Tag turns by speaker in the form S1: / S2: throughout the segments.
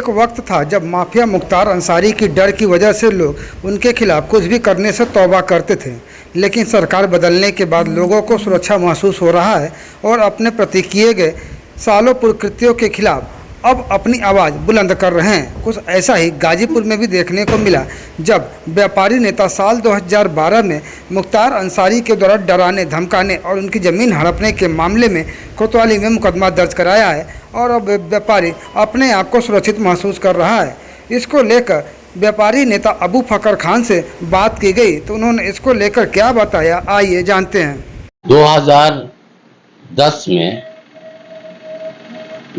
S1: एक वक्त था जब माफिया मुख्तार अंसारी की डर की वजह से लोग उनके खिलाफ कुछ भी करने से तौबा करते थे, लेकिन सरकार बदलने के बाद लोगों को सुरक्षा महसूस हो रहा है और अपने प्रति किए गए सालों कुकृत्यों के खिलाफ अब अपनी आवाज़ बुलंद कर रहे हैं। कुछ ऐसा ही गाजीपुर में भी देखने को मिला, जब व्यापारी नेता साल 2012 में मुख्तार अंसारी के द्वारा डराने धमकाने और उनकी ज़मीन हड़पने के मामले में कोतवाली में मुकदमा दर्ज कराया है और अब व्यापारी अपने आप को सुरक्षित महसूस कर रहा है। इसको लेकर व्यापारी नेता अबू फकर खान से बात की गई तो उन्होंने इसको लेकर क्या बताया, आइए जानते हैं।
S2: 2010 में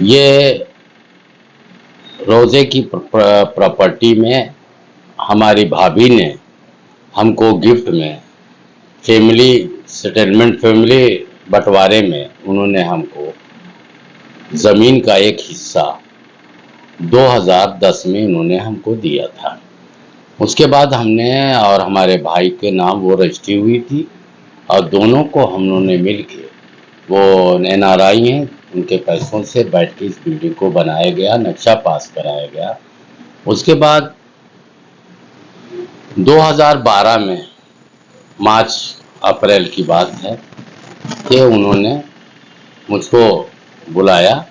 S2: ये रोजे की प्रॉपर्टी में हमारी भाभी ने हमको गिफ्ट में फैमिली सेटलमेंट, फैमिली बंटवारे में उन्होंने हमको ज़मीन का एक हिस्सा 2010 में उन्होंने हमको दिया था। उसके बाद हमने और हमारे भाई के नाम वो रजिस्ट्री हुई थी और दोनों को हम लोगों ने मिल के, वो NRI हैं, उनके पैसों से बैठ के इस बिल्डिंग को बनाया गया, नक्शा पास कराया गया। उसके बाद 2012 में मार्च अप्रैल की बात है कि उन्होंने मुझको बुलाया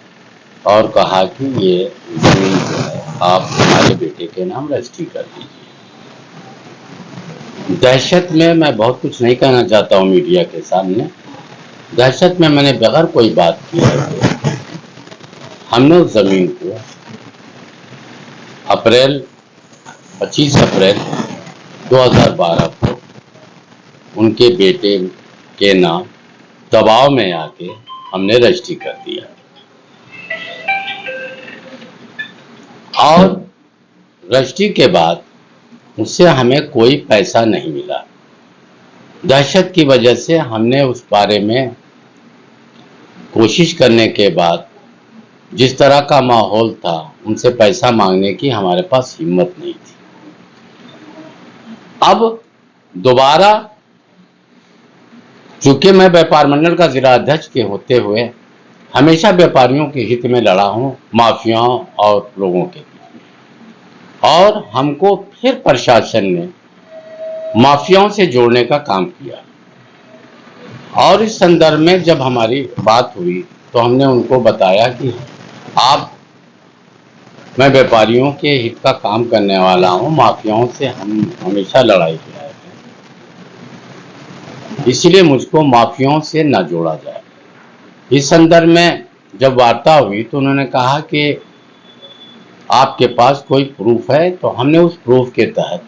S2: और कहा कि ये ज़मीन जो है आप हमारे बेटे के नाम रजिस्ट्री कर दीजिए। दहशत में मैं बहुत कुछ नहीं कहना चाहता हूँ मीडिया के सामने। दहशत में मैंने बगैर कोई बात किया है, हमने उस ज़मीन को 25 अप्रैल 2012 को उनके बेटे के नाम दबाव में आके हमने रजिस्ट्री कर दिया और रजिस्ट्री के बाद उससे हमें कोई पैसा नहीं मिला। दहशत की वजह से हमने उस बारे में कोशिश करने के बाद जिस तरह का माहौल था, उनसे पैसा मांगने की हमारे पास हिम्मत नहीं थी। अब दोबारा चूंकि मैं व्यापार मंडल का जिला अध्यक्ष के होते हुए हमेशा व्यापारियों के हित में लड़ा हूँ, माफियाओं और लोगों के बीच, और हमको फिर प्रशासन ने माफियाओं से जोड़ने का काम किया। और इस संदर्भ में जब हमारी बात हुई तो हमने उनको बताया कि मैं व्यापारियों के हित का काम करने वाला हूं, माफियाओं से हम हमेशा लड़ाई किया है, इसलिए मुझको माफियाओं से न जोड़ा जाए। इस संदर्भ में जब वार्ता हुई तो उन्होंने कहा कि आपके पास कोई प्रूफ है, तो हमने उस प्रूफ के तहत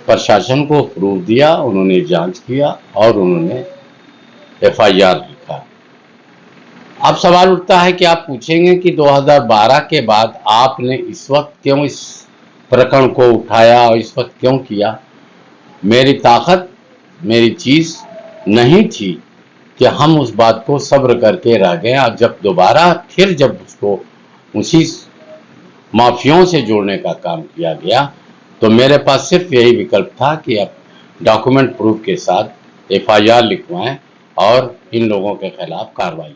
S2: प्रशासन को प्रूफ दिया, उन्होंने जांच किया और उन्होंने FIR लिखा। अब सवाल उठता है कि आप पूछेंगे कि 2012 के बाद आपने इस वक्त क्यों इस प्रकरण को उठाया और इस वक्त क्यों किया। मेरी ताकत, मेरी चीज़ नहीं थी कि हम उस बात को सब्र करके रह गए, और जब दोबारा फिर जब उसको उसी माफियाओं से जोड़ने का काम किया गया तो मेरे पास सिर्फ यही विकल्प था कि अब डॉक्यूमेंट प्रूफ के साथ FIR लिखवाएं और इन लोगों के खिलाफ कार्रवाई।